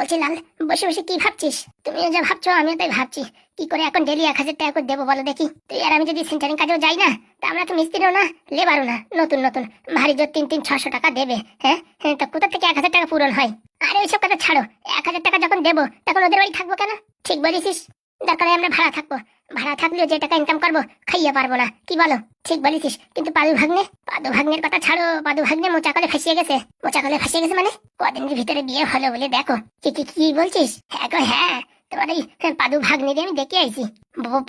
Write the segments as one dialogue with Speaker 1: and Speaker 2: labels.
Speaker 1: বলছি লাল, বসে বসে কি ভাবছিস? তুমিও যা ভাবছো আমিও তাই ভাবছি। কি করে এখন ডেলি 1000 টাকা করে দেবো বলো দেখি? তুই আর আমি যদি সেন্টারিং কাজেও যাই না, তা আমরা তো মিস্ত্রিও না, লেবারও না, নতুন নতুন ভারী জোর 300-600 টাকা দেবে। হ্যাঁ হ্যাঁ, তা কোথা থেকে 1000 টাকা পূরণ হয়? আরে ওইসব কথা ছাড়ো, 1000 টাকা যখন দেবো তখন ওদের বাড়ি থাকবো কেন? ঠিক বলেছিস, দরকারে আমরা ভাড়া থাকবো। ভাড়া থাকলেও যে টাকা ইনকাম করবো খাইয়ে পারবো না, কি বলো? ঠিক বলেছিস, কিন্তু পাদু ভাগ্নের কথা ছাড়ো। পাদু ভাগ্নে মোচাকলে ফাঁসিয়ে গেছে। মোচাকলে ফাঁসিয়ে গেছে মানে কদিনের ভিতরে বিয়ে হলো বলে দেখো। কি কি কি বলছিস? হ্যাঁ গো হ্যাঁ, তোমার এই পাদু ভাগ্নে আমি দেখে আইছি।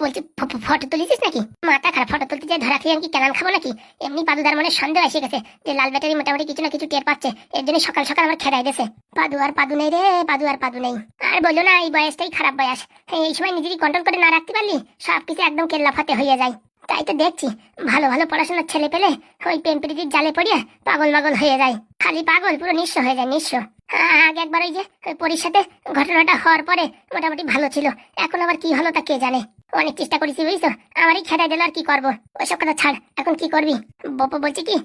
Speaker 1: বলছি ফটো তুলেছিস নাকি? মাথা খারাপ, ফটো তুলতে যাই ধরা খেয়ে আমি কি কেনান খাবো নাকি? এমনি পাদুদার মনে সন্দেহ এসে গেছে যে লাল ব্যাটারি মোটামুটি কিছু না কিছু টের পাচ্ছে, এর জন্য সকাল সকাল আমার খেদাই দিয়েছে। পাদু আর পাদু নেই রে, পাদু আর পাদু নেই। আর বললো না, এই বয়সটাই খারাপ বয়স। এই সময় নিজেকে কন্ট্রোল করে না রাখতে পারলি সবকিছু একদম কেল্লাফাতে হয়ে যায়। তাই তো দেখছি ভালো ভালো পড়াশোনার ছেলে পেলে ওই প্রেম প্রীতির জালে পড়িয়ে পাগল মাগল হয়ে যায়। খালি পাগল, পুরো নিঃস্ব হয়ে যায়, নিঃস্ব। আগে একবার ওই যে পরীর সাথে ঘটনাটা হওয়ার পরে মোটামুটি ভালো ছিল, এখন আবার কি হলো তা কে জানে। অনেক চেষ্টা করেছি বুঝছো, আমারই খেদাই দিল। আর কি করবো, ওইসব কথা ছাড়, এখন কি করবি? বপু বলছি কি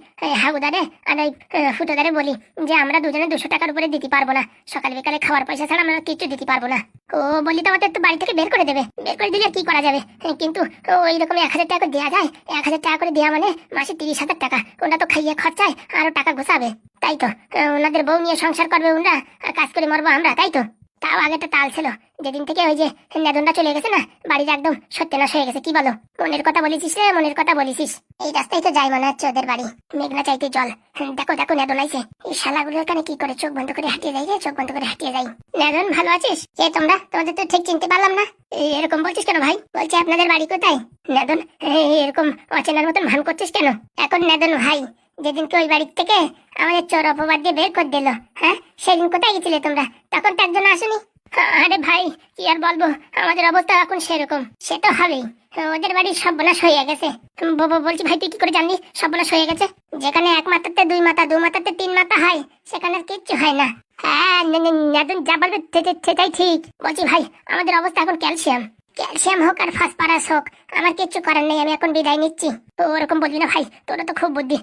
Speaker 1: হাগুদারে আর ওই ফুটোদারে বলি যে আমরা দুজনে 200 টাকার উপরে দিতে পারবো না, সকাল বিকালে খাওয়ার পয়সা ছাড়া আমরা কিছু দিতে পারবো না। ও বললি তো আমাদের তো বাড়ি থেকে বের করে দেবে। বের করে দিলে আর কি করা যাবে? কিন্তু ওই রকম 1000 টাকা করে দেওয়া যায়? 1000 টাকা করে দেওয়া মানে মাসে 30,000 টাকা। ওরা তো খাইয়ে খরচায় আরো টাকা ঘুষাবে, তাই তো ওনাদের বউ নিয়ে সংসার করবে ওরা, আর কাজ করে মরবো আমরা, তাই তো। তাও আগে তো তাল ছিল, যেদিন থেকে ওই যে নেদনটা চলে গেছে না, বাড়িটা একদম সত্যনাশ হয়ে গেছে। কি বলো? মনের কথা বলেছিস রে, মনের কথা বলেছিস। এই রাস্তায় তো যাই মনে হচ্ছে ওদের বাড়ি, মেঘনা চাইতে জল। দেখো দেখো নেদন আইছে। এই শালাগুলোর কানে কি করে চোখ বন্ধ করে হাঁটিয়ে যাই রে, চোখ বন্ধ করে হাঁটিয়ে যাই। নেদন ভালো আছিস? কে তোমরা? তোমাদের তো ঠিক চিনতে পারলাম না। এরকম বলছিস কেন ভাই? বলছি আপনাদের বাড়ি কোথায়? নেদন এরকম অচেনার মতন ভান করছিস কেন? এখন নেদন ভাই, যেদিনকে ওই বাড়ির থেকে আমাদের চোর অপবাদ দিয়ে বের করে দিল, হ্যাঁ সেদিন কোথায় গেছিলে তোমরা? তখন তো একজন আসেনি। আরে ভাই কি আর বলবো, আমাদের অবস্থা এখন সেরকম। সে তো হবেই, ওদের বাড়ির সর্বনাশ হয়ে গেছে। বলছি ভাই তুই কি করে জানলি সর্বনাশ হয়ে গেছে? যেখানে 1 মাথাতে 2 মাথা, 2 মাথাতে 3 মাথা হয়, সেখানে আর কিচ্ছু হয় না। হ্যাঁ নেদন যা বলবে সেটাই ঠিক। বলছি ভাই আমাদের অবস্থা এখন ক্যালসিয়াম। ক্যালসিয়াম হোক আর ফসফরাস হোক, আমার কিচ্ছু করার নেই, আমি এখন বিদায় নিচ্ছি। তো ওরকম বলবি না ভাই, তোরা তো খুব বুদ্ধি।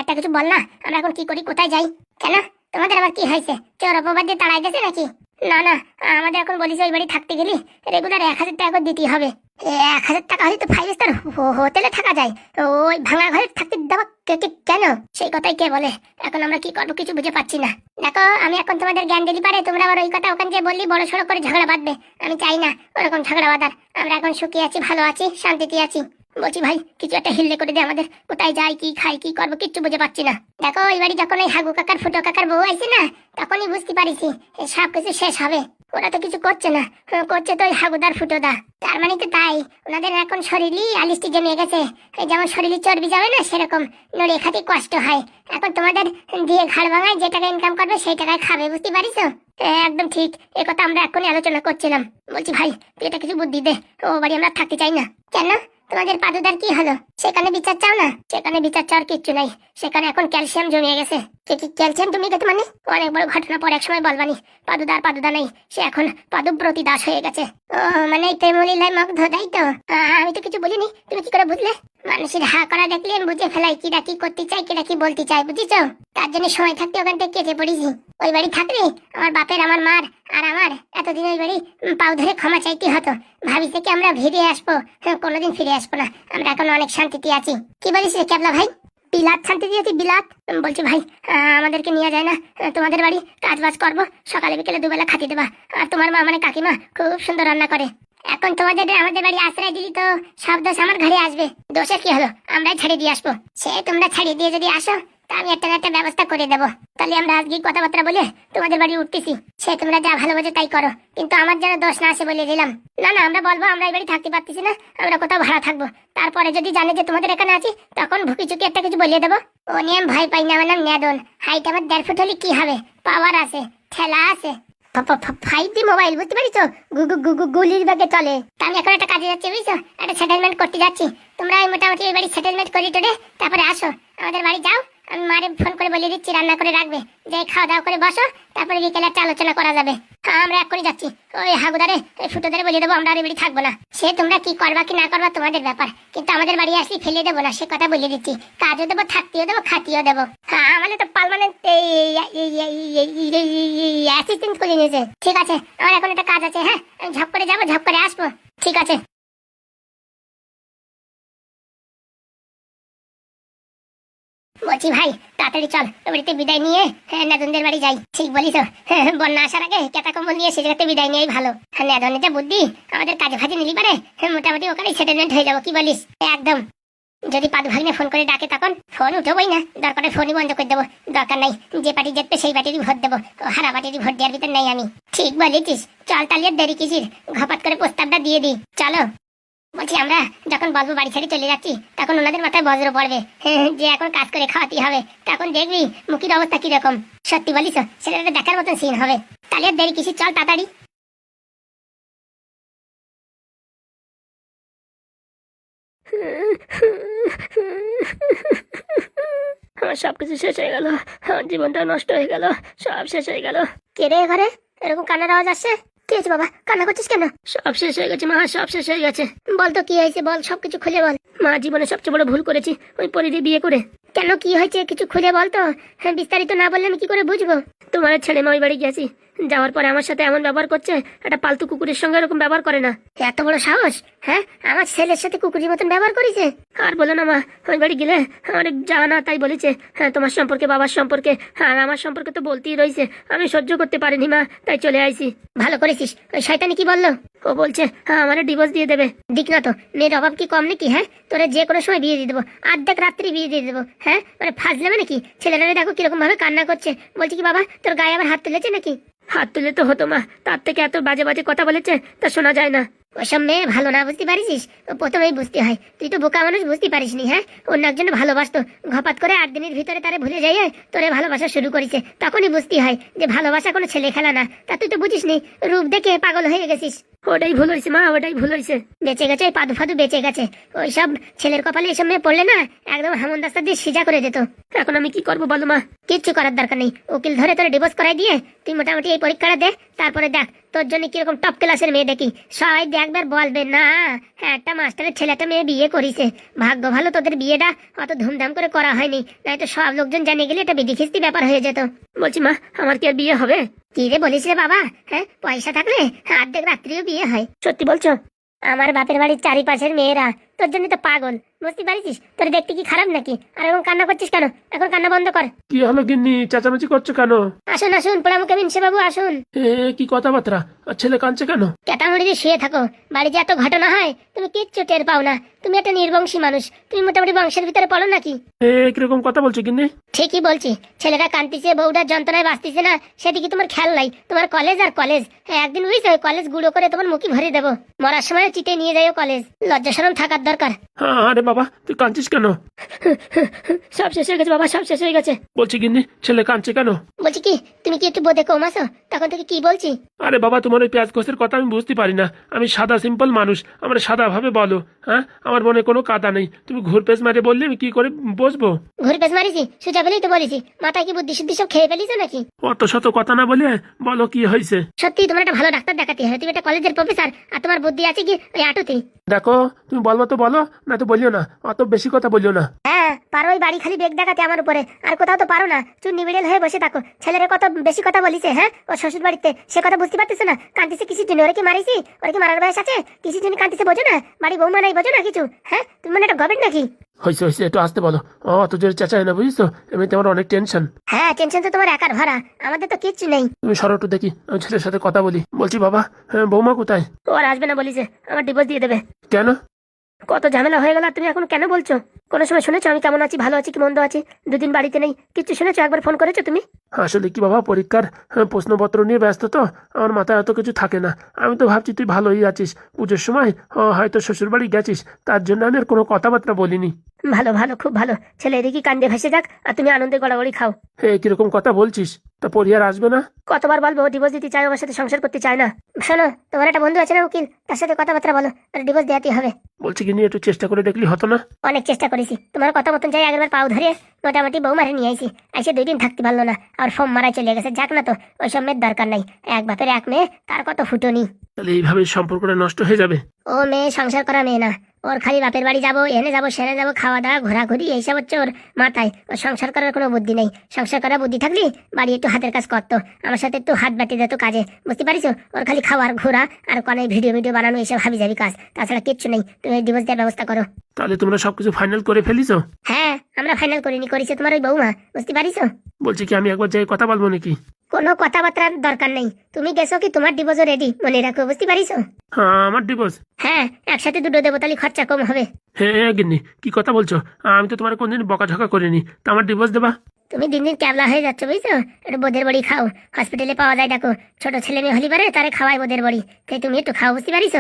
Speaker 1: একটা কিছু বল না, আমরা এখন কি করি, কোথায় যাই? কেন তোমাদের আবার কি হয়েছে? চোর অপবাদ দিয়ে তাড়াই গেছে নাকি? না না, আমাদের এখন বলিস ওই বাড়ি থাকতে গেলি রেগুলার 1000 টাকা করে দিতে হবে। 1000 টাকা হলে তো 5 স্টার হোটেলে থাকা যায়, ওই ভাঙা ঘরে থাকতে দেওয়া কেন? সেই কথাই কে বলে? এখন আমরা কি করবো কিছু বুঝে পাচ্ছি না। দেখো আমি এখন তোমাদের জ্ঞান দিতে পারে, তোমরা আবার ওই কথা ওখানে যে বললি বড় সড়ো করে ঝগড়া বাঁধবে। আমি চাই না ওরকম ঝগড়া বাঁধার। আমরা এখন সুখী আছি, ভালো আছি, শান্তিতে আছি। বলছি ভাই কিছু একটা হিল্লে করে দে আমাদের, কোথায় যাই, কি খাই, কি করবো কিচ্ছু বুঝে পাচ্ছি না। দেখো ওই বাড়ি যখন ওই হাগু কাকার ফুটো কাকার বউ আইছে না, তখনই বুঝতে পারিছি সব কিছু শেষ হবে। ওরা তো কিছু করছে না, করছে তো ওই হাগুদার ফুটোদা। তার মানে তো তাই ওনাদের এখন শরীরই আলিস্টি জমে গেছে। যেমন শরীরে চর্বি যাবে না, সেরকম নড়ে খাতে কষ্ট হয়। এখন তোমাদের দিয়ে ঘাড় ভাঙায় যে টাকা ইনকাম করবে সেই টাকায় খাবে, বুঝতে পারিস? একদম ঠিক, এ কথা আমরা এখনই আলোচনা করছিলাম। বলছি ভাই তুই এটা কিছু বুদ্ধি দে, ও বাড়ি আমরা থাকতে চাই না। কেন? তোমাদের পাদুদার কি হলো? সেখানে বিচার চাও না? সেখানে বিচার চাওয়ার কিচ্ছু নাই, সেখানে এখন ক্যালসিয়াম জমিয়ে গেছে। ক্যালসিয়াম তুমি গেছে মানে? অনেক বড় ঘটনা পর এক সময় বলবানি। পাদুদা নেই, সে এখন পাদুব্রতি দাস হয়ে গেছে। ও মানে প্রেমলীলায় মুগ্ধ, তাই তো? আমি তো কিছু বলিনি, তুমি কি করে বুঝলে? মানুষের হা করা দেখলে আমি বুঝে ফেলাই কিরা কি করতে চাই, কিরা কি বলতে চাই, বুঝেছো? তার জন্য সময় থাকতে ওখান থেকে কেটে পড়েছি। ওই বাড়ি থাকলে আমার বাপের, আমার মার আর আমার এতদিন ওই বাড়ি পাও ধরে ক্ষমা চাইতে হতো। ভাবি থেকে আমরা ফিরে আসবো, কোনোদিন ফিরে আসবো না। আমরা এখন অনেক শান্তিতে আছি। কি বলিস রে ক্যাবলা ভাই? বিলাত শান্তি দিয়েছি, বিলাত। বলছি ভাই আমাদেরকে নিয়ে যায় না তোমাদের বাড়ি, কাজ বাজ করবো, সকালে বিকেলে দুবেলা খাতি দেবা। আর তোমার মা মানে কাকিমা খুব সুন্দর রান্না করে। এখন তোমাদের আমাদের বাড়ি আশ্রয় দিলি তো সব দোষ আমার ঘরে আসবে। দোষের কি হলো, আমরাই ছাড়িয়ে দিয়ে আসবো। সে তোমরা ছাড়িয়ে দিয়ে যদি আসো তা আমি একটা না একটা ব্যবস্থা করে দেবো। তাহলে আমরা আজকে কথাবার্তা বলে তোমাদের বাড়ি উঠতেছি, সে তোমরা যা ভালো বোঝো তাই করো, কিন্তু আমার যেন দোষ না আসে বলে দিলাম। না না, আমরা বলবো আমরা এই বাড়ি থাকতে পারতেছি না, আমরা কোথাও ভাড়া থাকবো। তারপরে যদি জানে যে তোমাদের এখানে আছি, তখন ভুকি চুকি একটা কিছু বলিয়ে দেবো। ও নিয়ে আমি ভয় পাই না, আমার নাম নেদন। হাইট আমার 1.5 ফুট হলে কি হবে, পাওয়ার আছে, ঠেলা আছে। 5D মোবাইল, বুঝতে পারিস? গুলির ব্যাগে চলে। তা আমি এখন একটা কাজে যাচ্ছি, বুঝছো? একটা সেটেলমেন্ট করতে যাচ্ছি। তোমরা মোটামুটি এই বাড়ি সেটেলমেন্ট করি তোরে, তারপরে আসো আমাদের বাড়ি যাও, আমি মারে ফোন করে বলে দিচ্ছি রান্না করে রাখবে, যে খাওয়া দাওয়া করে বসো, তারপরে বিকেলে একটা আলোচনা করা যাবে। হ্যাঁ আমরা এক করে যাচ্ছি। ওই হাগুদারে ফুটোদারে বলে দেবো আমরা আর বাড়ি থাকবো না। সে তোমরা কি করবা কি না করবা তোমাদের ব্যাপার, কিন্তু আমাদের বাড়ি আসলে ফেলে দেবো না, সে কথা বলে দিচ্ছি। কাজও দেবো, থাকতেও দেবো, খাতিও দেবো। হ্যাঁ আমাদের তো পার্মানেন্ট অ্যাসিস্ট্যান্ট করে নিয়েছে। ঠিক আছে, আমার এখন একটা কাজ আছে। হ্যাঁ আমি ঝপ করে যাবো, ঝপ করে আসবো। ঠিক আছে। বলছি ভাই তাড়াতাড়ি চল, বাড়িতে বিদায় নিয়ে নেদনদের বাড়ি যাই। ঠিক বলিস, বন্যা আসার আগে কেতা কম্বল নিয়ে সে জায়গাতে বিদায় নিয়েই ভালো। নেদনের যা বুদ্ধি, আমাদের কাজে ফাজে নিলি পারে মোটামুটি ওখানে সেটেলমেন্ট হয়ে যাবো। কি বলিস? একদম। যদি পাদু ভাগ্নে ফোন করে ডাকে তখন ফোন উঠবই না, দরকারে ফোনই বন্ধ করে দেবো। দরকার নাই, যে পার্টি জিতবে সেই পার্টিরই ভোট দেবো, হারা পার্টিরই ভোট দেওয়ার ভিতর নেই আমি। ঠিক বলেছিস, চল তাহলে দেরি কিসির, ঘপাত করে প্রস্তাবটা দিয়ে দিই। চলো। বলছি আমরা যখন বলবো বাড়ি ছেড়ে চলে যাচ্ছি, তখন ওনাদের মাথায় বজ্র পড়বে যে এখন কাজ করে খাওয়াতে হবে। তখন দেখবি মুখির অবস্থা কিরকম। সত্যি বলিস, সেটা দেখার মতন সিন হবে। তাহলে আর দেরি কিসির, চল তাড়াতাড়ি।
Speaker 2: আমার সবকিছু শেষ হয়ে গেল, আমার জীবনটা নষ্ট হয়ে গেল, সব শেষ হয়ে গেল।
Speaker 1: কে রে ঘরে এরকম কান্নার আওয়াজ আসছে? কি হয়েছে বাবা, কান্না করছিস কেন?
Speaker 2: সব শেষ হয়ে গেছে মা, সব শেষ হয়ে গেছে।
Speaker 1: বল তো কি হয়েছে, বল, সবকিছু খুলে বল।
Speaker 2: মা জীবনে সবচেয়ে বড় ভুল করেছি, ওই পরিধি বিয়ে করে।
Speaker 1: কেন, কি হয়েছে কিছু খুলে বল তো। হ্যাঁ বিস্তারিত না বললে আমি কি করে বুঝবো?
Speaker 2: তোমার ছেলে মা ওই বাড়ি গেছি, যাওয়ার পরে আমার সাথে এমন ব্যবহার করছে, একটা পালতু কুকুরের সঙ্গে এরকম ব্যবহার করে না।
Speaker 1: এত বড় সাহস! হ্যাঁ আমার ছেলের সাথে কুকুরের মতন ব্যবহার করেছে?
Speaker 2: আর বলো না মা, ওই বাড়ি গেলে অনেক জানা তাই বলেছে। হ্যাঁ তোমার সম্পর্কে, বাবার সম্পর্কে, আর আমার সম্পর্কে তো বলতেই রয়েছে। আমি সহ্য করতে পারিনি মা, তাই চলে আইছি।
Speaker 1: ভালো করেছিস। ওই শয়তানি কি বললো?
Speaker 2: ও বলছে হ্যাঁ আমার ডিভোর্স দিয়ে দেবে।
Speaker 1: দিক না তো, মেয়ের অভাব কি কম নাকি? হ্যাঁ তোরা যে কোনো সময় বিয়ে দিয়ে দেবো, অর্ধেক রাত্রি বিয়ে দিয়ে দেবো। হ্যাঁ মানে ফাজলামে নাকি? ছেলেরা দেখো কিরকম ভাবে কান্না করছে। বলছি কি বাবা, তোর গায়ে আবার হাত তুলেছে নাকি?
Speaker 2: হাত তুলে তো হতো মা, তার থেকে এত বাজে বাজে কথা বলেছে তা শোনা যায় না।
Speaker 1: ওসব মেয়ে ভালো না বুঝতে পারিস, প্রথমেই বুঝতে হয়। তুই তো বোকা মানুষ, বুঝতে পারিস নি। হ্যাঁ অন্য একজন ভালোবাসতো, ঘপাত করে 8 দিনের ভিতরে তারে ভুলে যাই তোরে ভালোবাসা শুরু করেছে, তখনই বুঝতে হয় যে ভালোবাসা কোনো ছেলে খেলা না। তা তুই তো বুঝিস নি, রূপ দেখে পাগল হয়ে গেছিস।
Speaker 2: ওটাই ভুল হয়েছে মা, ওটাই ভুল হয়েছে।
Speaker 1: বেঁচে গেছে ওই পাদু ফাদু, বেঁচে গেছে। ওইসব ছেলের কপালে এসব মেয়ে পড়লে না একদম হামনদাস্তা দিয়ে সিজা করে দিত।
Speaker 2: এখন আমি কি করবো বলো মা?
Speaker 1: কিচ্ছু করার দরকার নেই, উকিল ধরে তোর ডিভোর্স করাই দিয়ে তুই মোটামুটি এই পরীক্ষাটা দে, তারপরে দেখ তোর জন্য কিরকম টপ ক্লাসের মেয়ে দেখি। সবাই দেখবে বলবে না হ্যাঁ একটা মাস্টারের ছেলেটা মেয়ে বিয়ে করিছে, ভাগ্য ভালো তোদের বিয়েটা অত ধুমধাম করে করা হয়নি, নাই তো সব লোকজন জানিয়ে গেলে এটা বিধিখিস্তি ব্যাপার হয়ে যেত।
Speaker 2: বলছি মা, আমার কি আর বিয়ে হবে?
Speaker 1: কি রে বলিস রে বাবা, হ্যাঁ পয়সা থাকলে অর্ধেক রাত্রিও বিয়ে হয়।
Speaker 2: সত্যি বলছো?
Speaker 1: আমার বাপের বাড়ির চারিপাশের মেয়েরা তোর জন্য তো পাগল, বুঝতে পারিস? তোর দেখতে কি খারাপ নাকি? আর এখন কান্না করছিস কেন? এখন কান্না বন্ধ কর।
Speaker 3: কি হলো গিন্নি, চেঁচামেচি করছো কেন?
Speaker 1: আসুন আসুন পোড়ামুখে মিনসে বাবু আসুন।
Speaker 3: কি কথাবার্তা? আর ছেলে কাঁদছে কেন?
Speaker 1: ক্যাটামুড়ি দিয়ে শুয়ে থাকো, বাড়িতে এত ঘটনা হয় তুমি কিচ্ছু টের পাও না। তুমি একটা নির্বংশী মানুষ, তুমি মোটামুটি বংশের ভিতরে পড়ো নাকি?
Speaker 3: কিরকম কথা বলছো গিন্নি?
Speaker 1: ঠিকই বলছি, ছেলেটা কাঁদতেছে, বউটার যন্ত্রণায় বাঁচতেছে না, সেদিকে তোমার খেয়াল নাই। তোমার কলেজ আর কলেজ, একদিন বুঝছো কলেজ গুঁড়ো করে তোমার মুখে ভরে দেবো। মরার সময় চিটে নিয়ে যাইও কলেজ, লজ্জা শরম থাকার দরকার।
Speaker 3: আরে বাবা তুই কাঁদছিস কেন?
Speaker 2: সব শেষ হয়ে গেছে বাবা, সব শেষ হয়ে গেছে।
Speaker 3: বলছি গিন্নি ছেলে কাঁদছে কেন?
Speaker 1: বলছি কি তুমি কি একটু বোধে কম আসো? তখন থেকে কি বলছি?
Speaker 3: আরে বাবা তোমার ওই পেঁয়াজ গোছের কথা আমি বুঝতে পারি না, আমি সাদা সিম্পল মানুষ, আমার সাদা ভাবে বলো। হ্যাঁ আমার মনে কোনো কাদা নেই, তুমি ঘুরপেশ মারে বললে আমি কি করে বসবো?
Speaker 1: ঘুরপেশ মারিছি, সোজা বলেই তো বলেছি। মাথায় কি বুদ্ধি শুদ্ধি সব খেয়ে ফেলিছো নাকি?
Speaker 3: অত শত কথা না বলে বলো কি হয়েছে।
Speaker 1: সত্যি তোমার একটা ভালো ডাক্তার দেখাতে হয়, তুমি একটা কলেজের প্রফেসর, আর তোমার বুদ্ধি আছে কি ওই আটুতি।
Speaker 3: দেখো তুমি বলবো তো বলো, না তো বলিও না, অত বেশি কথা বলিও না।
Speaker 1: হ্যাঁ পারো ওই বাড়ি খালি বেগ দেখাতে আমার উপরে, আর কোথাও তো পারো না। চুন নিবিড়েল হয়ে বসে থাকো। ছেলের কত বেশি কথা বলিছে, হ্যাঁ ও শ্বশুর বাড়িতে, সে কথা বুঝতে পারতেছে না। কান্তিছে কিসের জন্য? ওরা কি মারিছি? ওরা কি মারার বয়স আছে? কিসের জন্য কান্তিছে বোঝো না? বাড়ি বৌমা নাই বোঝো না কিছু? হ্যাঁ তুমি মানে একটা গবেট নাকি?
Speaker 3: হয়েছে হয়েছে, একটু আসতে বলো। অত জোরে চেঁচাই না বুঝছো, এমনিতে আমার অনেক টেনশন।
Speaker 1: হ্যাঁ টেনশন তো তোমার একার ভরা, আমাদের তো কিচ্ছু নেই।
Speaker 3: তুমি সরো একটু দেখি, আমি ছেলের সাথে কথা বলি। বলছি বাবা, বৌমা কোথায়?
Speaker 2: ও আর আসবে না বলিছে, আমার ডিভোর্স দিয়ে দেবে।
Speaker 3: কেন?
Speaker 2: কত ঝামেলা হয়ে গেল, আর তুমি এখন কেন বলছো? কোনো সময় শুনেছো আমি কেমন আছি, ভালো আছি কি মন্দ আছি? 2 দিন বাড়িতে নেই, কিচ্ছু শুনেছো? একবার ফোন করেছো তুমি?
Speaker 3: আসলে কি বাবা, পরীক্ষার প্রশ্নপত্র নিয়ে ব্যস্ত তো, আমার মাথায় এত কিছু থাকে না। আমি তো ভাবছি তুই ভালোই আছিস, পুজোর সময় হয়তো শ্বশুর বাড়ি গেছিস, তার জন্য আমি আর কোনো কথাবার্তা বলিনি।
Speaker 2: ভালো ভালো, খুব ভালো। ছেলে এদিকে কান্দে ভেসে যাক, আর তুমি আনন্দে গড়াগড়ি খাও।
Speaker 3: কিরকম কথা বলছিস? তা পরিহার আসবে না?
Speaker 2: কতবার বলবো ডিভোর্স দিতে চাই, আমার সাথে সংসার করতে চায় না।
Speaker 1: শোনো, তোমার একটা বন্ধু আছে না উকিল, তার সাথে কথাবার্তা বলো, ডিভোর্স দেওয়াতে হবে।
Speaker 3: বলছি কি নিয়ে একটু চেষ্টা করে দেখলি হতো না?
Speaker 1: অনেক চেষ্টা করেছি, তোমার কথা মতন যাই আগেরবার পাও ধরে মোটামুটি বউ মারে নিয়ে আইছি, আইসে 2 দিন থাকতে পারলো না, আর ফোম মারাই চলে গেছে। যাক না তো, ওই সব মেয়ের দরকার নাই, এক বাপের এক মেয়ে, তার কত ফুটনি।
Speaker 3: তাহলে এইভাবে সম্পর্কটা নষ্ট হয়ে যাবে।
Speaker 1: ও মেয়ে সংসার করা মেয়ে না, ওর খালি বাপের বাড়ি যাবো, এনে যাবো, সেনে যাবো, খাওয়া দাওয়া ঘোরাঘুরি এইসব হচ্ছে ওর মাথায়। ওর সংসার করার কোনো বুদ্ধি নেই। সংসার করার বুদ্ধি থাকলে বাড়ি একটু হাতের কাজ করতো, আমার সাথে একটু হাত বাটি দিত কাজে, বুঝতে পারিস? ওর খালি খাওয়ার ঘোরা আর কনে ভিডিও বানানো এইসব হাবি যাবি কাজ, তাছাড়া কিচ্ছু নেই। তুমি ডিভোর্স দেওয়ার ব্যবস্থা করো।
Speaker 3: তাহলে তোমরা সবকিছু ফাইনাল করে ফেলিছো?
Speaker 1: হ্যাঁ, আমরা ফাইনাল করিনি, করেছে তোমার ওই বৌমা, বুঝতে পারিস?
Speaker 3: বলছি কি আমি একবার যাই কথা বলবো নাকি?
Speaker 1: কোনো কথাবার্তার দরকার নেই, তুমি গেছো কি তোমার ডিভোর্সও রেডি, মনে রাখো, বুঝতে পারিস?
Speaker 3: হ্যাঁ, আমার ডিভোর্স?
Speaker 1: হ্যাঁ, একসাথে দুটো দেবো, তাহলে খরচা কম হবে।
Speaker 3: হ্যাঁ গিন্নি, কি কথা বলছো? আমি তো তোমার কোনদিন বকাঝকা করিনি, তা আমার ডিভোর্স দেবা?
Speaker 1: তুমি দিন দিন ক্যাবলা হয়ে যাচ্ছ, বুঝছো? একটু বোদের বড়ি খাও, হসপিটালে পাওয়া যায়, ডাকো। ছোট ছেলে মেয়ে হলি পারে, তারে খাওয়াই বোদের বড়ি, তাই তুমি একটু খাও, বুঝতে পারিস?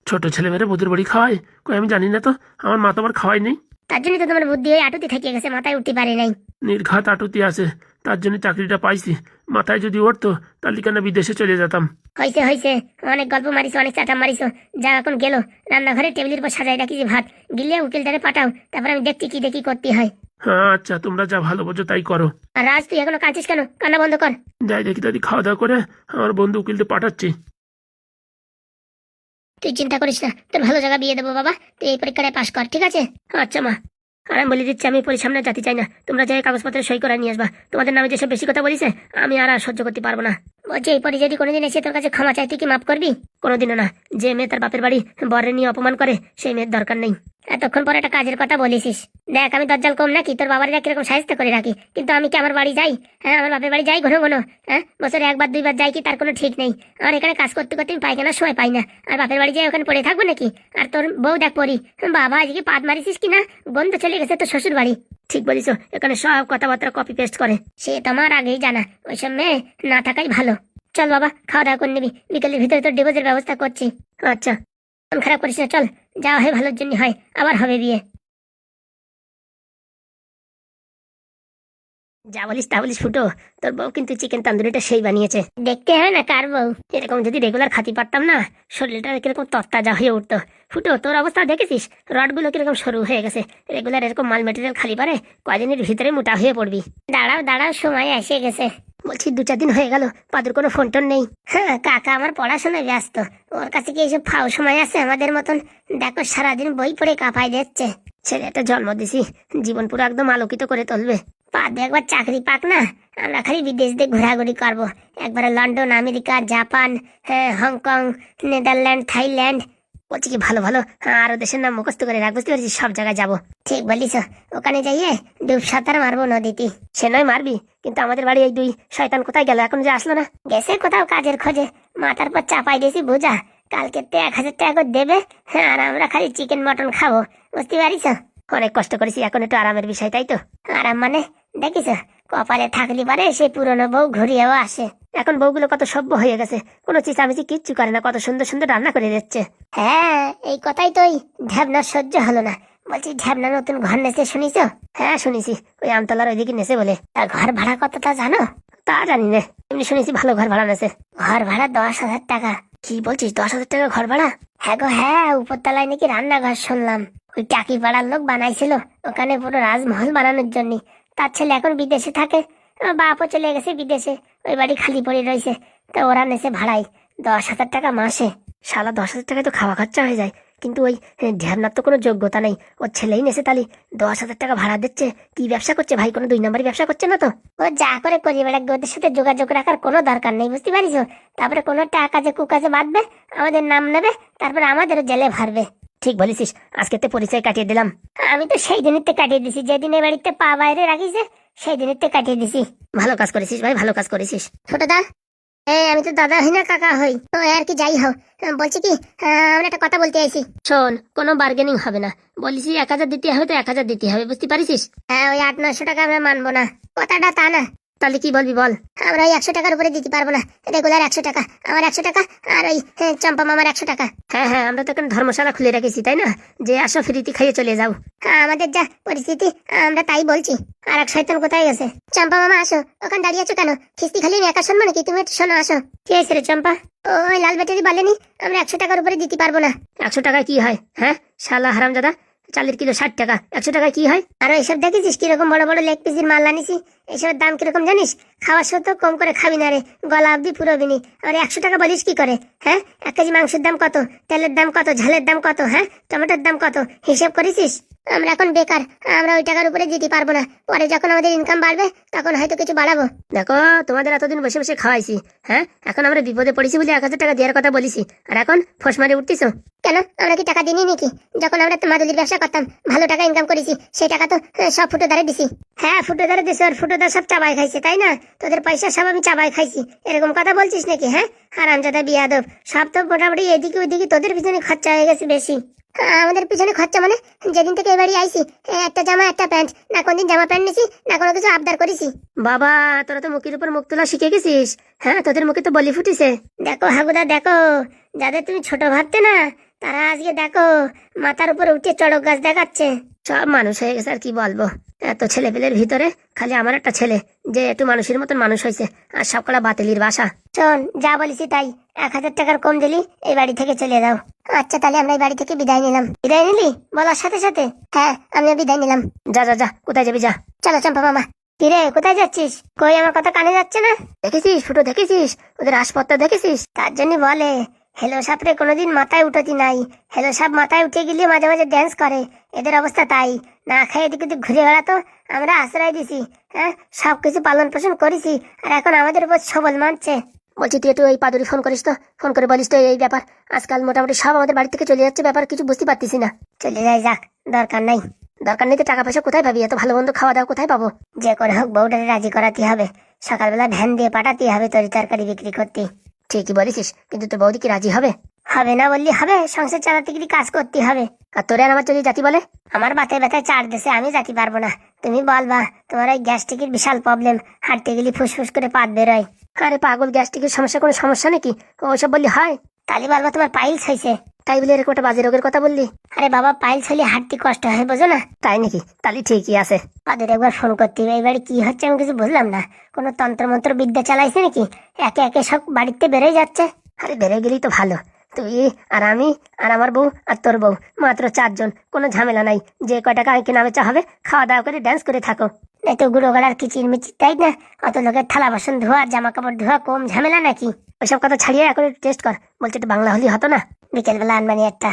Speaker 3: ছোট ছেলে মেয়েরা বুধের বাড়ি খাওয়ায়? কই আমি জানি না তো, আমার মা তো আমার খাওয়াই নেই।
Speaker 1: তার জন্য তো তোমার বুদ্ধি ওই আটুতে থেকে গেছে, মাথায় উঠতে পারে নাই।
Speaker 3: নির্ঘাত আটুতি আছে, তার জন্য চাকরিটা পাইছি। মাথায় যদি উঠতো তাহলে কেন বিদেশে চলে যেতাম।
Speaker 1: হয়েছে হয়েছে, অনেক গল্প মারিছো, অনেক চাটা মারিছো। যা এখন গেলো, রান্নাঘরে টেবিলের উপর সাজাই রাখি যে ভাত, গিলে উকিলটারে পাঠাও, তারপর আমি দেখছি কি দেখি করতে হয়।
Speaker 3: হ্যাঁ আচ্ছা, তোমরা যা ভালো বোঝো তাই করো।
Speaker 1: আর রাজ, তুই এখনো কাঁদছিস কেন? কান্না বন্ধ কর।
Speaker 3: যাই দেখি দাদি, খাওয়া দাওয়া করে আমার বন্ধু উকিলকে পাঠাচ্ছি।
Speaker 1: তুই চিন্তা করিস না, তোর ভালো জায়গা বিয়ে দেবো বাবা, তুই এই পরীক্ষায় পাশ কর, ঠিক আছে?
Speaker 2: আচ্ছা মা, আর আমি বলে দিচ্ছি আমি পরিসামনে যেতে চাই না। তোমরা যাই কাগজপত্রে সই করে নিয়ে আসবা। তোমাদের নামে যেসব বেশি কথা বলিছে আমি আর সহ্য করতে পারবো না।
Speaker 1: বলছি, এই পরে যদি কোনোদিন এসে তোর কাছে ক্ষমা চাই, তুই কি মাফ করবি?
Speaker 2: কোনোদিনও না। যে মেয়ে তার বাপের বাড়ি বরের নিয়ে অপমান করে সেই মেয়ের দরকার নেই।
Speaker 1: এতক্ষণ পরে একটা কাজের কথা বলেছিস। দেখ, আমি দজ্জাল কম নাকি? তোর বাবার কিরকম সাহায্য করে রাখি, কিন্তু আমি কি আমার বাড়ি যাই? হ্যাঁ, আমার বাপের বাড়ি যাই ঘন ঘন। হ্যাঁ, বছরে 1 বার 2 বার যাই কি তার কোনো ঠিক নেই। আর এখানে কাজ করতে করতে আমি পাইখানার সময় পাই না, আর বাপের বাড়ি যাই ওখানে পড়ে থাকবো নাকি? আর তোর বউ দেখ পরি, বাবা আজকে পাত মারিছিস কিনা, বন্ধ চলে গেছে তোর শ্বশুর বাড়ি।
Speaker 2: ঠিক বলিস, এখানে সব কথাবার্তা কপি পেস্ট করে।
Speaker 1: সে তো আমার আগেই জানা, ওইসব মেয়ে না থাকাই ভালো। চল বাবা, খাওয়া দাওয়া করে নিবি, বিকেলের ভিতরে তোর ডিভোর্সের ব্যবস্থা করছি।
Speaker 2: আচ্ছা,
Speaker 1: মন খারাপ করিস না, চল, যাওয়া হয় ভালোর জন্য হয়, আবার হবে বিয়ে।
Speaker 2: যা বলিস তা বলিস ফুটো, তোর বউ কিন্তু চিকেন তান্দুরিটা সেই বানিয়েছে।
Speaker 1: দেখতে হয় না কার বউ।
Speaker 2: এরকম যদি রেগুলার খাতি পারতাম না, শরীরটা কিরকম তরতাজা হয়ে উঠতো। ফুটো, তোর অবস্থা দেখেছিস? রডগুলো কিরকম সরু হয়ে গেছে। রেগুলার এরকম মাল মেটেরিয়াল খালি পারে কয়দিনের ভিতরে মোটা হয়ে পড়বি।
Speaker 1: দাঁড়াও দাঁড়াও, সময় এসে গেছে।
Speaker 2: বলছি 2-4 দিন হয়ে গেল, পাদুর কোনো ফোন টোন নেই।
Speaker 1: হ্যাঁ, কাকা আমার পড়াশোনায় ব্যস্ত, ওর কাছে কি এইসব ফাও সময় আছে আমাদের মতন? দেখো, সারাদিন বই পড়ে কাঁপাই দিচ্ছে।
Speaker 2: ছেলেটা জন্ম দিছি, জীবন পুরো একদম আলোকিত করে তুলবে।
Speaker 1: পাদু একবার চাকরি পাক না, আমরা খালি বিদেশ দিয়ে ঘোরাঘুরি করবো। একবারে লন্ডন, আমেরিকা, জাপান, হ্যাঁ, হংকং, নেদারল্যান্ড, থাইল্যান্ড।
Speaker 2: বলছি কি ভালো ভালো আরো দেশের নাম মুখস্থ করে রাখ, বুঝতে পারছিস? সব জায়গায় যাবো।
Speaker 1: ঠিক বলিস, ওখানে যাইয়ে ডুব সাঁতার মারবো নদীতে।
Speaker 2: সে নয় মারবি, কিন্তু আমাদের বাড়ি এই 2 শয়তান কোথায় গেল? এখন যে আসলো না।
Speaker 1: গেছে কোথাও কাজের খোঁজে, মাথার পর চাপাই দিয়েছি বোঝা। কালকে তো 1000 টাকা করে দেবে, হ্যাঁ, আর আমরা খালি চিকেন মটন খাবো, বুঝতে পারিস?
Speaker 2: অনেক কষ্ট করেছি, এখন একটু আরামের বিষয়, তাই তো?
Speaker 1: আরাম মানে দেখিস, কপালে থাকলি পারে সেই পুরনো বউ ঘুরিয়েও আসে।
Speaker 2: এখন বউগুলো কত সভ্য হয়ে গেছে, কোনো চিচামিচি কিচ্ছু করে না, কত সুন্দর সুন্দর রান্না করে দিচ্ছে।
Speaker 1: হ্যাঁ, এই কথাই তো ওই ঢ্যাবনার সহ্য হলো না। বলছি, ঢ্যাবনা নতুন ঘর নেছে, শুনিস?
Speaker 2: হ্যাঁ শুনেছি, ওই আমতলার ওইদিকে নেছে বলে।
Speaker 1: তার ঘর ভাড়া কতটা জানো?
Speaker 2: তা জানি না, এমনি শুনেছি ভালো ঘর ভাড়া নেছে।
Speaker 1: ঘর ভাড়া 10,000 টাকা।
Speaker 2: কি বলছিস, 10,000 টাকা ঘর ভাড়া?
Speaker 1: হ্যাঁ গো হ্যাঁ, উপরতলায় নাকি রান্নাঘর শুনলাম। ওই টাকি পাড়ার লোক বানাইছিল ওখানে পুরো রাজমহল বানানোর জন্য। তার ছেলে এখন বিদেশে থাকে, আমার বাপও চলে গেছে বিদেশে, ওই বাড়ি খালি পড়ে রয়েছে। তো ওরা নেছে ভাড়াই 10,000 টাকা মাসে।
Speaker 2: শালা 10,000 টাকায় তো খাওয়া খরচা হয়ে যায়, কিন্তু ওই ঢ্যাবনার তো কোনো যোগ্যতা নেই, ওর ছেলেই নেছে, তাহলে 10,000 টাকা ভাড়া দিচ্ছে। কি ব্যবসা করছে ভাই? কোনো 2 নম্বরই ব্যবসা করছে না তো?
Speaker 1: ও যা করে করি বেড়াক, ওদের সাথে যোগাযোগ রাখার কোনো দরকার নেই, বুঝতে পারিস? তারপরে কোনো টাকা যে কুকাজে বাঁধবে, আমাদের নাম নেবে, তারপরে আমাদেরও জেলে ভরবে।
Speaker 2: ঠিক বলেছিস, আজকে তো পরিচয় কাটিয়ে দিলাম।
Speaker 1: আমি তো সেই দিনেরতে কাটিয়ে দিছি, যেদিন এই বাড়িতে পা বাইরে রাখিছে সেই দিনেরতে কাটিয়ে দিছি।
Speaker 2: ভালো কাজ করেছিস ভাই, ভালো কাজ করেছিস।
Speaker 1: ছোটদা, আমি তো দাদা হই না, কাকা হই তো, আর কি যাই হোক। বলছি কি, আমরা একটা কথা বলতে আইছি।
Speaker 2: শোন, কোনো বার্গেনিং হবে না, বলিস 1000 দিতে হবে তো 1000 দিতে হবে, বুঝতে পারিস?
Speaker 1: হ্যাঁ, ওই 800-900 টাকা আমরা মানবো না, কথাটা তা না।
Speaker 2: তাহলে কি বলবি বল?
Speaker 1: আমরা ওই 100 টাকার উপরে দিতে পারবো না, রেগুলার 100 টাকা, আমার 100 টাকা, আর ওই চম্পা মামার 100 টাকা।
Speaker 2: হ্যাঁ হ্যাঁ, আমরা তো এখন ধর্মশালা খুলে রেখেছি তাই না, যে আসো ফ্রিতে খাইয়ে চলে যাও।
Speaker 1: আমাদের যা পরিস্থিতি আমরা তাই বলছি। আর এক শয়তান কোথায় গেছে? চম্পা মামা আসো, ওখানে দাঁড়িয়ে আছো কেন? খিস্তি খালি আমি একা শুনবো নাকি? তুমি একটু শোনো, আসো।
Speaker 2: কি হয়েছে রে চম্পা?
Speaker 1: ওই লাল ব্যাটারি বলেনি আমরা 100 টাকার উপরে দিতে পারবো না।
Speaker 2: 100 টাকায় কি হয়? হ্যাঁ শালা হারামজাদা, চালের কিলো 60 টাকা, 100 টাকায় কি হয়?
Speaker 1: আর এইসব দেখেছিস কিরকম বড় বড় লেগ পিসের মাল আনিছি? এইসবের দাম কিরকম জানিস? খাওয়ার সত্ত্বেও কম করে খাবি না রে, গলা অব্দি পুরোবিনি। আর 100 টাকা বলিস কি করে? হ্যাঁ, 1 কেজি মাংসের দাম কত, তেলের দাম কত, ঝালের দাম কত, হ্যাঁ টমেটোর দাম কত, হিসেব করেছিস? আমরা এখন বেকার, আমরা ওই টাকার উপরে দিতে পারবো না। পরে যখন আমাদের ইনকাম বাড়বে তখন হয়তো কিছু বাড়াবো।
Speaker 2: দেখো তোমাদের এতদিন বসে বসে খাওয়াইছি, হ্যাঁ এখন আমরা বিপদে পড়েছি বলে 1000 টাকা দেওয়ার কথা বলিছি, আর এখন ফোস মারে উঠতেছো।
Speaker 1: কেন, আমরা কি টাকা দিইনি নাকি? যখন আমরা মাদুলির ব্যবসা করতাম, ভালো টাকা ইনকাম করেছি, সেই টাকা তো সব ফুটোদারে দিছি।
Speaker 2: হ্যাঁ ফুটোদারে দিছো, আর ফুটোদার সব চাবাই খাইছে তাই না? তোদের পয়সা সব আমি চাবাই খাইছি, এরকম কথা বলছিস নাকি? হ্যাঁ হারামজাদা বিয়াদব, সব তো মোটামুটি এদিকে ওইদিকে তোদের পিছনে খরচা হয়ে গেছে বেশি।
Speaker 1: আমাদের পিছনে খরচা মানে? যেদিন থেকে এবারে আইছি, একটা জামা একটা প্যান্ট, না কোনদিন জামা প্যান্ট নিছি, না কোনো কিছু আবদার করেছি।
Speaker 2: বাবা তোরা তো মুখের উপর মুখ তোলা শিখে গেছিস, হ্যাঁ তোদের মুখে তো বলি ফুটিছে।
Speaker 1: দেখো হাগুদা দেখো, যাদের তুমি ছোট ভাবতে না, তারা আজকে দেখো মাথার উপরে উঠে চড়ক গাছ দেখাচ্ছে।
Speaker 2: সব মানুষ হয়ে গেছে আর কি বলবো। এত ছেলে পেলের ভিতরে খালি আমার একটা ছেলে যে একটু মানুষের মতন মানুষ হয়েছে, আর সব কটা বাতিলির বাসা।
Speaker 1: শোন, যা বলেছি তাই, 1000 টাকার কম দিলি এই বাড়ি থেকে চলে যাও। আচ্ছা তাহলে আমরা এই বাড়ি থেকে বিদায় নিলাম। বিদায় নিলি বলার সাথে সাথে? হ্যাঁ আমিও বিদায় নিলাম।
Speaker 2: যা যা যা, কোথায় যাবি যা।
Speaker 1: চলো চম্পা মামা। কিরে কোথায় যাচ্ছিস? কই আমার কথা কানে যাচ্ছে না?
Speaker 2: দেখেছিস ফুটো, দেখেছিস ওদের আসপত্র দেখেছিস?
Speaker 1: তার জন্য বলে হেলো সাপরে কোনোদিন মাথায় উঠতি নাই। হেলো সাপ মাথায় উঠে গেলে মাঝে মাঝে ড্যান্স করে, এদের অবস্থা তাই। না খেয়ে এদিক ওদিক ঘুরে বেড়াতো, আমরা আশ্রয় দিছি, হ্যাঁ সবকিছু পালন পোষণ করেছি, আর এখন আমাদের উপর সবল মানছে।
Speaker 2: বলছি তুই একটু ওই পাদুরি ফোন করিস তো, ফোন করে বলিস তো এই ব্যাপার। আজকাল মোটামুটি সব আমাদের বাড়ি থেকে চলে যাচ্ছে, ব্যাপার কিছু বুঝতে পারতেছি না।
Speaker 1: চলে যাই যাক, দরকার নাই।
Speaker 2: দরকার নেই তো টাকা পয়সা কোথায় পাবি? এত ভালো মন্দ খাওয়া দাওয়া কোথায় পাবো?
Speaker 1: যে করে হোক বউটাকে রাজি করাতে হবে, সকালবেলা ভ্যান দিয়ে পাঠাতে হবে তরি তরকারি বিক্রি করতে।
Speaker 2: ঠিকই বলেছিস, কিন্তু তোর বৌদি কি রাজি হবে?
Speaker 1: হবে না বললি হবে, সংসার চালাতে গেলে কাজ করতে হবে।
Speaker 2: আর তোরে আর আমার যদি জাতি বলে?
Speaker 1: আমার বাতে ব্যথায় চার দেশে, আমি যাতে পারবো না। তুমি বলবা তোমার ওই গ্যাস্ট্রিকের বিশাল প্রবলেম, হাঁটতে গেলে ফুসফুস করে পাত বেরোয়।
Speaker 2: আরে পাগল, গ্যাস্ট্রিকের সমস্যা কোনো সমস্যা নাকি? ওসব বললি হয়?
Speaker 1: তাহলে বলবা তোমার পাইলস হয়েছে।
Speaker 2: তাই বলে এরকম একটা বাজে রোগের কথা বললি?
Speaker 1: আরে বাবা, পাইলস হলে হাঁটতে কষ্ট হয়, বোঝো না?
Speaker 2: তাই নাকি? তাহলে ঠিকই আছে।
Speaker 1: ওদের একবার ফোন করতে হবে। এবারে কি হচ্ছে আমি কিছু বুঝলাম না, কোনো তন্ত্রমন্ত্র বিদ্যা চালাইছে নাকি? একে একে সব বাড়িতে বেড়ে যাচ্ছে।
Speaker 2: আরে বেড়ে গেলেই তো ভালো। তুই আর আমি আর আমার বউ আর তোর বউ, মাত্র 4 জন, কোনো ঝামেলা নাই। যে কয় টাকা কেনা বেচা হবে, খাওয়া দাওয়া করে ড্যান্স করে থাকো।
Speaker 1: এই তো গুঁড়ো গলার কিচির মিচির, তাই না? অত লোকের থালা বাসন ধোয়া, জামা কাপড় ধোয়া কম ঝামেলা নাকি?
Speaker 2: ওইসব কথা ছাড়িয়ে এখন টেস্ট কর। বলছি একটু বাংলা হলেই হতো না?
Speaker 1: বিকেলবেলা আনবানি একটা।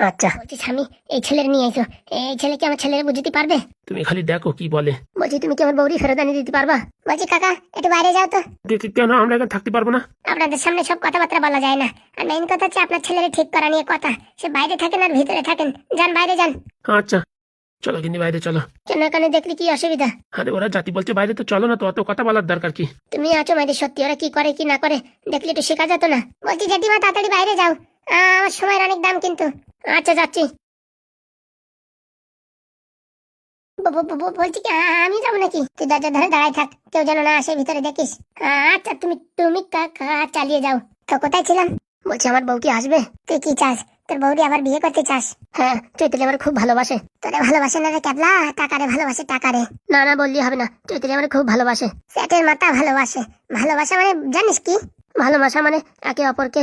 Speaker 2: আচ্ছা
Speaker 1: বলছি স্বামী, এই ছেলের নিয়ে এসো। এই ছেলে কি আমার ছেলের বুঝতে পারবে?
Speaker 3: তুমি খালি দেখো কি বলে।
Speaker 2: বলছি তুমি কি আমার বউরি ফেরত আনিয়ে দিতে পারবা?
Speaker 1: বলছি কাকা একটু বাইরে যাও তো।
Speaker 3: কেন আমরা এখানে থাকতে পারবো না?
Speaker 1: আপনাদের সামনে সব কথাবার্তা বলা যায় না, আর মেইন কথা হচ্ছে আপনার ছেলের ঠিক করা নিয়ে কথা। সে বাইরে থাকেন আর ভিতরে থাকেন, যান বাইরে যান।
Speaker 3: আচ্ছা চলো, কিন্তু বাইরে চলো।
Speaker 1: কেন, এখানে দেখলে কি অসুবিধা?
Speaker 3: আরে ওরা জাতি বলছে বাইরে, তো চলো না, তো অত কথা বলার দরকার কি?
Speaker 1: তুমি আছো মাইরে, সত্যি ওরা কি করে কি না করে দেখলে একটু শেখা যেত না? বলছি জেঠিমা তাড়াতাড়ি বাইরে যাও, আমার সময়ের অনেক দাম কিন্তু। আচ্ছা যাচ্ছি। বলছি কি আমি যাবো নাকি? তুই দরজার ধারে দাঁড়াই থাক, কেউ যেন না আসে ভিতরে, দেখিস। আচ্ছা তুমি তুমি চালিয়ে যাও। তো কোথায় ছিলাম?
Speaker 2: বলছি আমার বউ কি আসবে?
Speaker 1: তুই কি চাস? তোর বউরি আবার বিয়ে করতে চাস?
Speaker 2: হ্যাঁ, চৈতালি আমার খুব ভালোবাসে।
Speaker 1: তোরে ভালোবাসে না রে ক্যাবলা, টাকারে ভালোবাসে, টাকারে।
Speaker 2: না না বললি হবে না, চৈতালি আমার খুব ভালোবাসে।
Speaker 1: সেটের মাথা ভালোবাসে। ভালোবাসা মানে জানিস কি?
Speaker 2: ভালোবাসা মানে একে অপরকে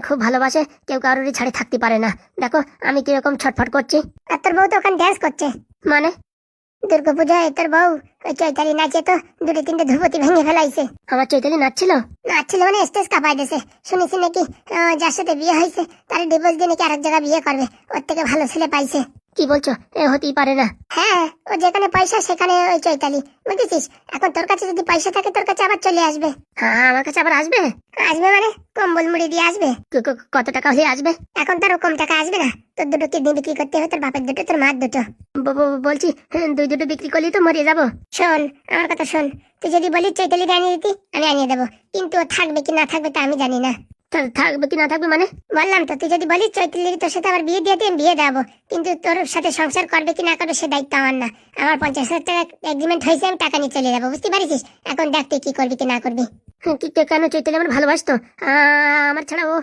Speaker 2: খুব ভালোবাসে, কেউ কারোরই ছাড়ে থাকতে পারে না। দেখো আমি কিরকম ছটফট করছি।
Speaker 1: আর তোর বউ তো ওখানে ড্যান্স করছে।
Speaker 2: মানে?
Speaker 1: দুর্গাপূজায় তোর বউ ওই চৈতালি নাচে তো 2-3টে ধুপতি ভেঙে ফেলাইছে।
Speaker 2: আমার চৈতালি নাচছিল?
Speaker 1: নাচছিল মানে স্টেজ কাঁপাই দিয়েছে। শুনেছি নাকি যার সাথে বিয়ে হয়েছে তার ডিভোর্স দিয়ে নাকি আরেক জায়গায় বিয়ে করবে, ওর থেকে ভালো ছেলে পাইছে।
Speaker 2: কি বলছো? এ হতেই পারে না।
Speaker 1: হ্যাঁ, ও যেখানে পয়সা সেখানে ওই চৈতালি, বুঝেছিস? এখন তোর কাছে যদি পয়সা থাকে তোর কাছে আবার চলে আসবে।
Speaker 2: হ্যাঁ আমার কাছে আবার আসবে?
Speaker 1: আসবে মানে কম্বল মুড়ি দিয়ে আসবে।
Speaker 2: কত টাকা হলে আসবে?
Speaker 1: এখন তার কম টাকা আসবে না, তোর 2টো কিডনি বিক্রি করতে হবে, তোর বাপের 2টো, তোর মার 2টো।
Speaker 2: বলছি 2 বিক্রি করলেই তো মরিয়ে যাবো।
Speaker 1: শোন আমার কথা শোন, তুই যদি বলিস চৈতালি আনিয়ে দিতি আমি আনিয়ে দেবো, কিন্তু ও থাকবে কি না থাকবে তা আমি জানি না।
Speaker 2: থাকবে কি না থাকবে মানে?
Speaker 1: বললাম তো, তুই যদি বলিস চৈতালির তোর সাথে আবার বিয়ে দিয়ে দিই, আমি বিয়ে দেবো, কিন্তু তোর সাথে সংসার করবে কি না করবে সে দায়িত্ব আমার না। আমার 50,000 টাকা এগ্রিমেন্ট হয়েছে, আমি টাকা নিয়ে চলে যাবো, বুঝতে পারিস? এখন দেখ তুই কি করবি কি না করবি।
Speaker 2: কেন? চৈতালি আমার ভালোবাসতো, আমার ছাড়া ও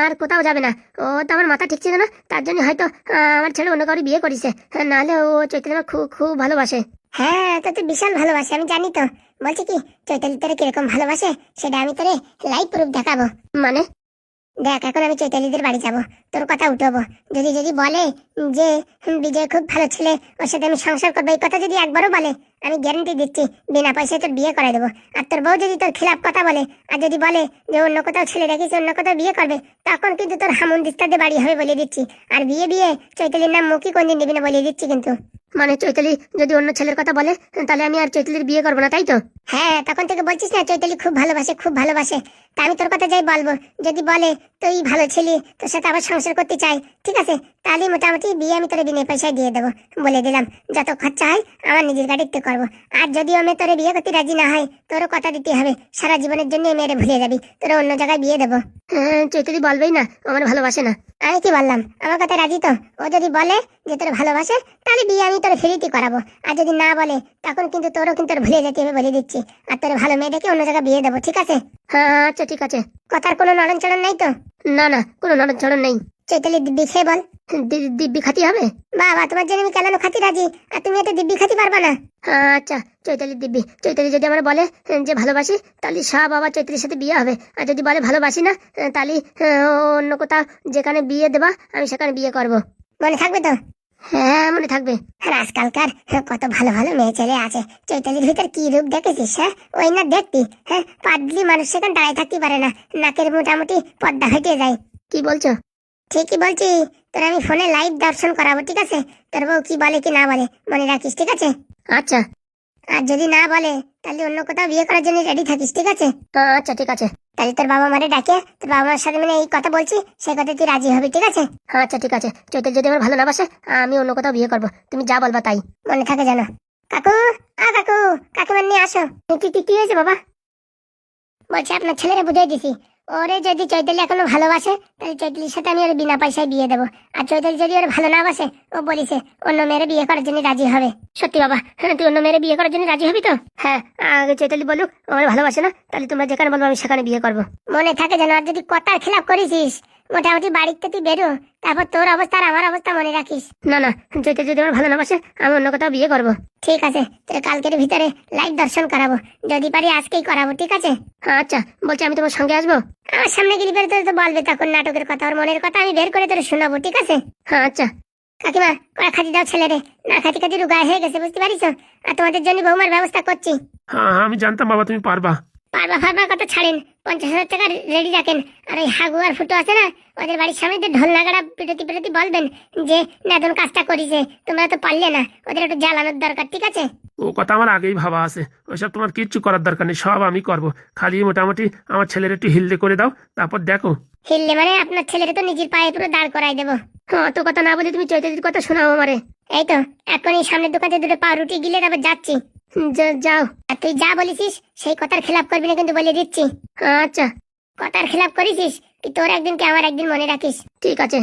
Speaker 2: আর কোথাও যাবে না। ও তো আমার মাথা ঠিক ছিল না, তার জন্য হয়তো আমার ছেলে অন্য কাউকে বিয়ে করেছে, নাহলে ও চৈতালি আমার খুব খুব ভালোবাসে।
Speaker 1: হ্যাঁ, তো তুই বিশাল ভালোবাসে, আমি জানি তো। বলছি কি, চৈতালি তোরে কিরকম ভালোবাসে সেটা আমি তোরে লাইভ প্রুফ দেখাবো।
Speaker 2: মানে?
Speaker 1: দেখ, এখন আমি চৈতালিদের বাড়ি যাব, তোর কথা উঠাবো। যদি যদি বলে যে বিজয় খুব ভালো ছেলে, ওর সাথে আমি সংসার করবো, এই কথা যদি একবারও বলে, আমি গ্যারান্টি দিচ্ছি বিনা পয়সায় তোর বিয়ে করাই দেবো। আর তোর বউ যদি তোর খিলাফ কথা বলে, আর যদি বলে যে অন্য কোথাও ছেলে রেখেছে, অন্য কোথাও বিয়ে করবে, তখন কিন্তু তোর হামুন্দিস্তাদের বাড়ি হবে বলে দিচ্ছি। আর বিয়ে বিয়ে চৈতালির নাম মুখই কোনদিন দিবি না বলে দিচ্ছি কিন্তু।
Speaker 2: মানে চৈতালি যদি অন্য ছেলের কথা বলে, তাহলে আমি আর চৈতালির বিয়ে করবো না, তাই তো?
Speaker 1: হ্যাঁ, তখন থেকে বলছিস না চৈতালি খুব ভালোবাসে, খুব ভালোবাসে। তা আমি তোর কথা যাই বলবো, যদি বলে তুই ভালো ছেলে, তোর সাথে আবার সংসার করতে চাই, ঠিক আছে, তাহলে মোটামুটি বিয়ে আমি তোরে বিনা পয়সায় দিয়ে দেবো, বলে দিলাম। যত খরচা হয় আমার নিজের গাড়িতে করবো। আর যদি আমি তোরে বিয়ে করতে রাজি না হয়, তোরও কথা দিতে হবে সারা জীবনের জন্য মেয়েরে ভুলে যাবি, তোরা অন্য জায়গায় বিয়ে দেবো।
Speaker 2: চৈতালি বলবেই না ও আমার ভালোবাসে না।
Speaker 1: আমি কি বললাম, আমার কথা রাজি তো? ও যদি বলে যে তোর ভালোবাসে, তাহলে বিয়ে আমি তোর ফ্রিতে করাবো। আর যদি না বলে, তখন কিন্তু তোরও কিন্তু ভুলে যেতে হবে বলে দিচ্ছি। আর তোর ভালো মেয়ে দেখে অন্য জায়গায় বিয়ে দেবো, ঠিক আছে?
Speaker 2: হ্যাঁ আচ্ছা ঠিক আছে।
Speaker 1: কথার কোনো নড়ন চড়ন নাই তো?
Speaker 2: না না, কোনো নড়ন চড়ন নেই।
Speaker 1: চৈতালি দিব্যি খেয়ে বল।
Speaker 2: দিব্যি খাতি হবে?
Speaker 1: বাবা, তোমার জন্য আমি কেন খাতি রাজি, আর তুমি এত দিব্যি খাতি পারবা না।
Speaker 2: আচ্ছা, চৈতালির দিব্যি। চৈতালি যদি আমার বলে যে ভালোবাসি, তাহলে সব আবার চৈতালির সাথে বিয়ে হবে। আর যদি বলে ভালোবাসি না, তাহলে অন্য কোথাও যেখানে বিয়ে দেবা আমি সেখানে বিয়ে করব।
Speaker 1: মনে থাকবে তো?
Speaker 2: হ্যাঁ মনে থাকবে।
Speaker 1: আর আজকালকার কত ভালো ভালো মেয়ে ছেলে আছে, চৈতালির ভিতর কি রূপ দেখেছিস? হ্যাঁ, ওই না দেখতি, হ্যাঁ, পাদলি মানুষ সেখানে দাঁড়ায় থাকতে পারে না, নাকের মোটামুটি পর্দা ফেটে যায়।
Speaker 2: কি বলছো?
Speaker 1: ঠিকই বলছি, তোর আমি ফোনে লাইভ দর্শন করাবো, ঠিক আছে? তোর বউ কি বলে কি না বলে মনে রাখিস, ঠিক আছে?
Speaker 2: আচ্ছা।
Speaker 1: আর যদি না বলে, তাহলে অন্য কোথাও বিয়ে করার জন্য রেডি থাকিস, ঠিক আছে?
Speaker 2: আচ্ছা ঠিক আছে।
Speaker 1: তাহলে তোর বাবা মারে ডাকে, তোর বাবা মার সাথে মানে এই কথা বলছি, সেই কথা তুই রাজি হবি, ঠিক আছে?
Speaker 2: আচ্ছা ঠিক আছে। চৈতালি যদি আমার ভালো না বাসে, আমি অন্য কোথাও বিয়ে করব, তুমি যা বলবা তাই।
Speaker 1: মনে থাকে জানো। কাকু, কাকু, কাকিমার নিয়ে আসো।
Speaker 2: কি হয়েছে বাবা?
Speaker 1: বলছি আপনার ছেলেরা বুঝাই দিছি, ওরে যদি চৈতালি এখনো ভালোবাসে, তাহলে চৈতালির সাথে আমি ওর বিনা পয়সায় বিয়ে দেবো। আর চৈতালি যদি ওর ভালো না বাসে, ও বলিছে অন্য মেয়েরে বিয়ে করার জন্য রাজি হবে।
Speaker 2: সত্যি বাবা? হ্যাঁ, তুই অন্য মেয়েরে বিয়ে করার জন্য রাজি হবি তো? হ্যাঁ, আগে চৈতালি বলুক আমার ভালোবাসে না, তাহলে তোমরা যেখানে বলবো আমি সেখানে বিয়ে করবো।
Speaker 1: মনে থাকে যেন। আর যদি কথার খেলাপ করেছিস, মোটামুটি বাড়িতে তুই বেরো, তারপর তোর অবস্থা আর আমার অবস্থা মনে রাখিস।
Speaker 2: না না, চৈতালি যদি আমার ভালো না বাসে, আমি অন্য কোথাও বিয়ে করবো।
Speaker 1: ঠিক আছে, তোর কালকের ভিতরে লাইভ দর্শন করাবো, যদি পারি আজকেই করাবো, ঠিক আছে?
Speaker 2: আচ্ছা, বলছি আমি তোমার সঙ্গে আসবো?
Speaker 1: আমার সামনে গেলে বের তোর তো বলবে তখন নাটকের কথা, ওর মনের কথা আমি বের করে তোর শোনাবো, ঠিক আছে?
Speaker 2: হ্যাঁ আচ্ছা।
Speaker 1: কাকিমা, কড়া খাতি দাও ছেলেরে, না খাতি খাতি রুগায় হয়ে গেছে, বুঝতে পারিস? আর তোমাদের জন্য বৌমার ব্যবস্থা করছি।
Speaker 3: হ্যাঁ আমি জানতাম বাবা তুমি পারবা।
Speaker 1: পারবা ফারবার কথা ছাড়েন, 50,000 টাকা রেডি রাখেন। আর ওই হাগু আর ফুটো আছে না, ওদের বাড়ির সামনে দিয়ে ঢোল নাগাড়া পিটতি বলবেন যে নাদন কাজটা করিছে, তোমরা তো পারলে না, ওদের একটু জ্বালানোর দরকার, ঠিক আছে?
Speaker 3: ও কথা আমার আগেই ভাবা আছে, ওইসব তোমার কিচ্ছু করার দরকার নেই, সব আমি করবো। খালি মোটামুটি আমার ছেলের একটু হিলদে করে দাও, তারপর দেখো।
Speaker 1: হিললে মানে আপনার ছেলেরে তো নিজের পায়ে পুরো দাঁড় করাই দেবো।
Speaker 2: অত কথা না বলে তুমি চৈতালির কথা শোনাও আমারে।
Speaker 1: এই তো এখনই সামনের দোকানে দুটো পাউরুটি গিলে তারপর যাচ্ছি।
Speaker 2: যাও।
Speaker 1: আর তুই যা বলেছিস সেই কথার খেলাপ করবি না কিন্তু, বলে দিচ্ছি।
Speaker 2: আচ্ছা।
Speaker 1: কথার খেলাপ করেছিস কি, তোর একদিন কি আমার একদিন মনে রাখিস।
Speaker 2: ঠিক আছে।